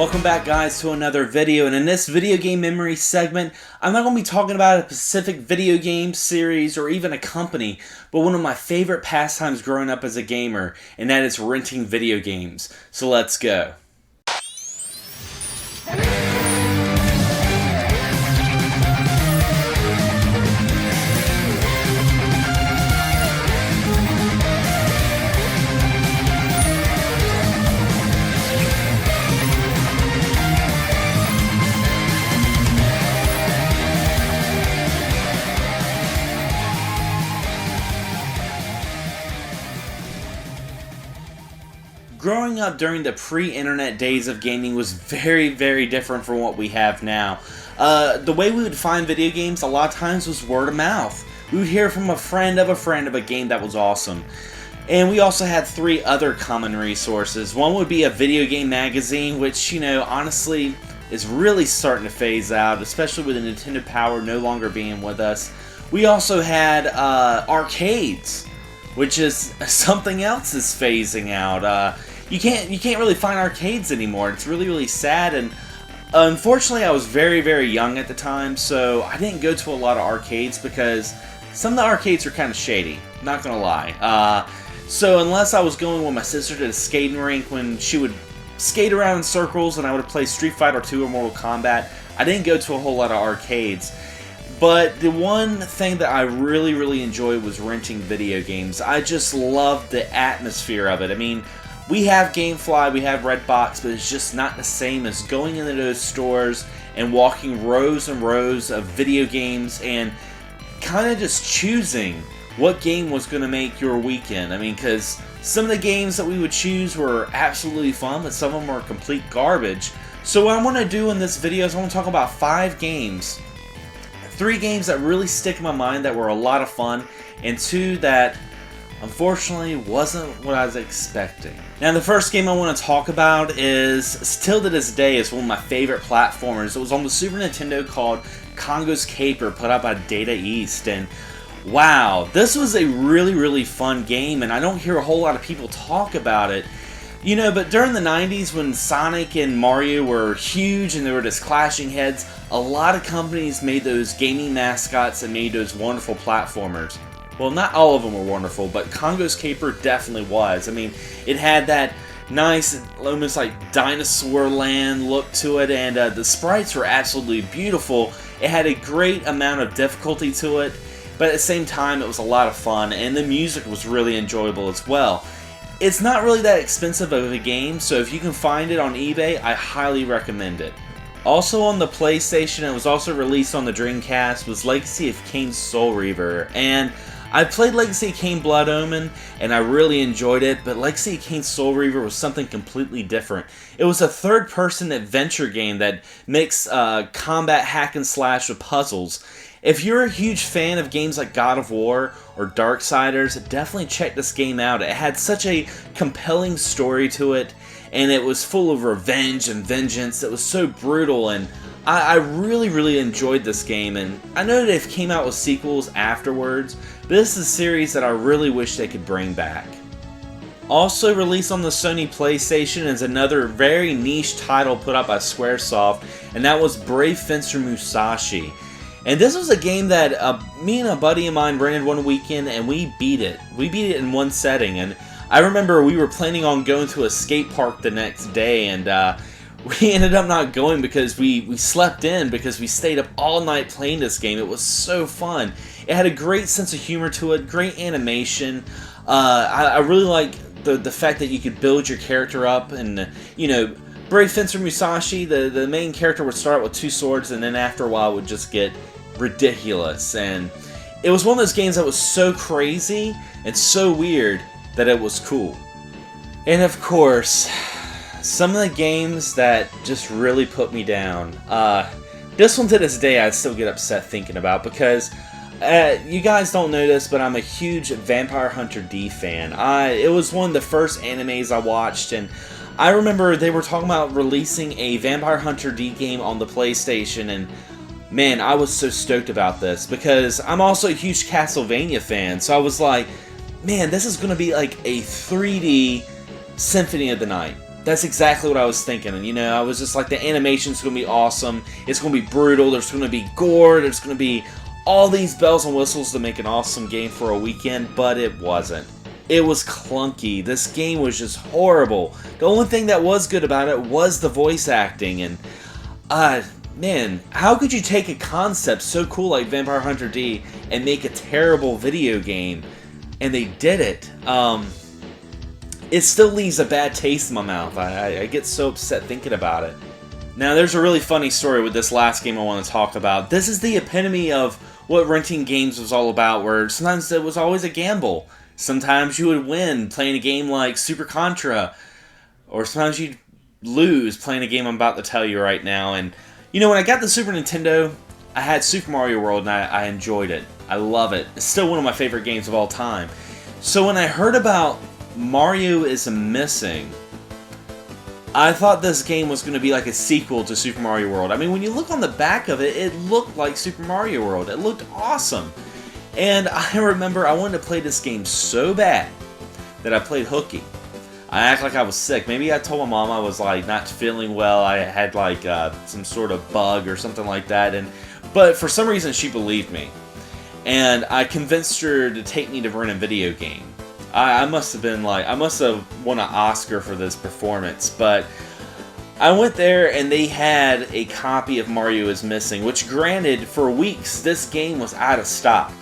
Welcome back, guys, to another video, and in this video game memory segment, I'm not going to be talking about a specific video game series or even a company, but one of my favorite pastimes growing up as a gamer, and that is renting video games. So let's go. Growing up during the pre-internet days of gaming was very different from what we have now. The way we would find video games a lot of times was word of mouth. We would hear from a friend of a game that was awesome. And we also had three other common resources. One would be a video game magazine, which, honestly is really starting to phase out, especially with the Nintendo Power no longer being with us. We also had arcades, which is something else is phasing out. You can't really find arcades anymore. It's really sad, and unfortunately I was very young at the time, so I didn't go to a lot of arcades because some of the arcades are kind of shady, not gonna lie. So unless I was going with my sister to the skating rink when she would skate around in circles and I would play Street Fighter 2 or Mortal Kombat, I didn't go to a whole lot of arcades. But the one thing that I really enjoyed was renting video games. I just loved the atmosphere of it. I mean, we have GameFly, we have Redbox, but it's just not the same as going into those stores and walking rows and rows of video games and kind of just choosing what game was going to make your weekend. I mean, because some of the games that we would choose were absolutely fun, but some of them were complete garbage. So what I want to do in this video is I want to talk about 5 games. 3 games that really stick in my mind that were a lot of fun, and 2 that unfortunately wasn't what I was expecting. Now the first game I want to talk about is, still to this day, is one of my favorite platformers. It was on the Super Nintendo called Congo's Caper, put out by Data East, and wow, this was a really fun game, and I don't hear a whole lot of people talk about it. But during the 90s when Sonic and Mario were huge and they were just clashing heads, a lot of companies made those gaming mascots and made those wonderful platformers. Well, not all of them were wonderful, but Congo's Caper definitely was. I mean, it had that nice, almost like dinosaur land look to it, and the sprites were absolutely beautiful. It had a great amount of difficulty to it, but at the same time, it was a lot of fun, and the music was really enjoyable as well. It's not really that expensive of a game, so if you can find it on eBay, I highly recommend it. Also on the PlayStation, it was also released on the Dreamcast, was Legacy of Kain Soul Reaver, and I played Legacy of Kain Blood Omen, and I really enjoyed it, but Legacy of Kain Soul Reaver was something completely different. It was a third-person adventure game that mixed combat hack and slash with puzzles. If you're a huge fan of games like God of War or Darksiders, definitely check this game out. It had such a compelling story to it, and it was full of revenge and vengeance. It was so brutal, and I really enjoyed this game, and I know they've came out with sequels afterwards, but this is a series that I really wish they could bring back. Also released on the Sony PlayStation is another very niche title put out by Squaresoft, and that was Brave Fencer Musashi. And this was a game that me and a buddy of mine rented one weekend, and we beat it. We beat it in one setting, and I remember we were planning on going to a skate park the next day, and we ended up not going because we slept in because we stayed up all night playing this game. It was so fun. It had a great sense of humor to it, great animation. I really like the fact that you could build your character up, and Brave Fencer Musashi, the main character would start out with 2 swords, and then after a while would just get ridiculous. And it was one of those games that was so crazy and so weird that it was cool. And of course, some of the games that just really put me down. This one to this day I still get upset thinking about because you guys don't know this, but I'm a huge Vampire Hunter D fan. It was one of the first animes I watched, and I remember they were talking about releasing a Vampire Hunter D game on the PlayStation, and man, I was so stoked about this because I'm also a huge Castlevania fan, so I was like, man, this is going to be like a 3D Symphony of the Night. That's exactly what I was thinking. And, you know, I was just like, the animation's going to be awesome. It's going to be brutal. There's going to be gore. There's going to be all these bells and whistles to make an awesome game for a weekend, but it wasn't. It was clunky. This game was just horrible. The only thing that was good about it was the voice acting. And, man, how could you take a concept so cool like Vampire Hunter D and make a terrible video game? And they did it. It still leaves a bad taste in my mouth. I get so upset thinking about it. Now, there's a really funny story with this last game I want to talk about. This is the epitome of what renting games was all about, where sometimes it was always a gamble. Sometimes you would win playing a game like Super Contra, or sometimes you'd lose playing a game I'm about to tell you right now. And, you know, when I got the Super Nintendo, I had Super Mario World, and I enjoyed it. I love it. It's still one of my favorite games of all time. So when I heard about Mario is Missing, I thought this game was going to be like a sequel to Super Mario World. I mean, when you look on the back of it, it looked like Super Mario World. It looked awesome. And I remember I wanted to play this game so bad that I played hooky. I act like I was sick. Maybe I told my mom I was like not feeling well. I had like some sort of bug or something like that. But for some reason she believed me. And I convinced her to take me to rent a video game. I must have won an Oscar for this performance, but I went there and they had a copy of Mario is Missing, which granted, for weeks, this game was out of stock.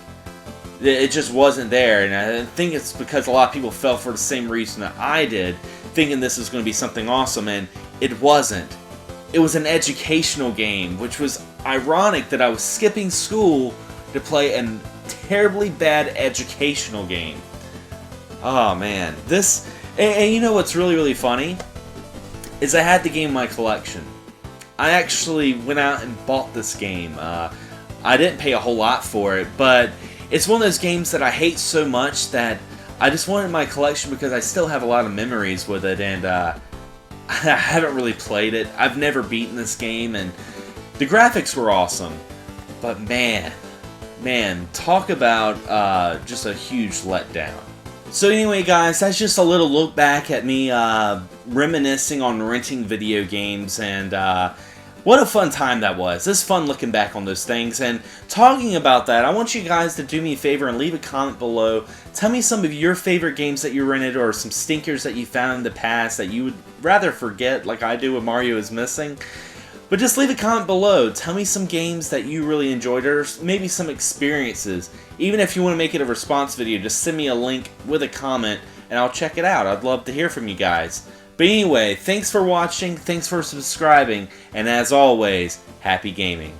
It just wasn't there, and I think it's because a lot of people fell for the same reason that I did, thinking this was going to be something awesome, and it wasn't. It was an educational game, which was ironic that I was skipping school to play a terribly bad educational game. Oh man, and you know what's really, really funny? Is I had the game in my collection. I actually went out and bought this game. I didn't pay a whole lot for it, but it's one of those games that I hate so much that I just want it in my collection because I still have a lot of memories with it, and I haven't really played it. I've never beaten this game, and the graphics were awesome, but man, talk about just a huge letdown. So anyway, guys, that's just a little look back at me reminiscing on renting video games, and what a fun time that was. It's fun looking back on those things. And talking about that, I want you guys to do me a favor and leave a comment below. Tell me some of your favorite games that you rented, or some stinkers that you found in the past that you would rather forget, like I do with Mario is Missing. But just leave a comment below. Tell me some games that you really enjoyed, or maybe some experiences. Even if you want to make it a response video, just send me a link with a comment, and I'll check it out. I'd love to hear from you guys. But anyway, thanks for watching, thanks for subscribing, and as always, happy gaming.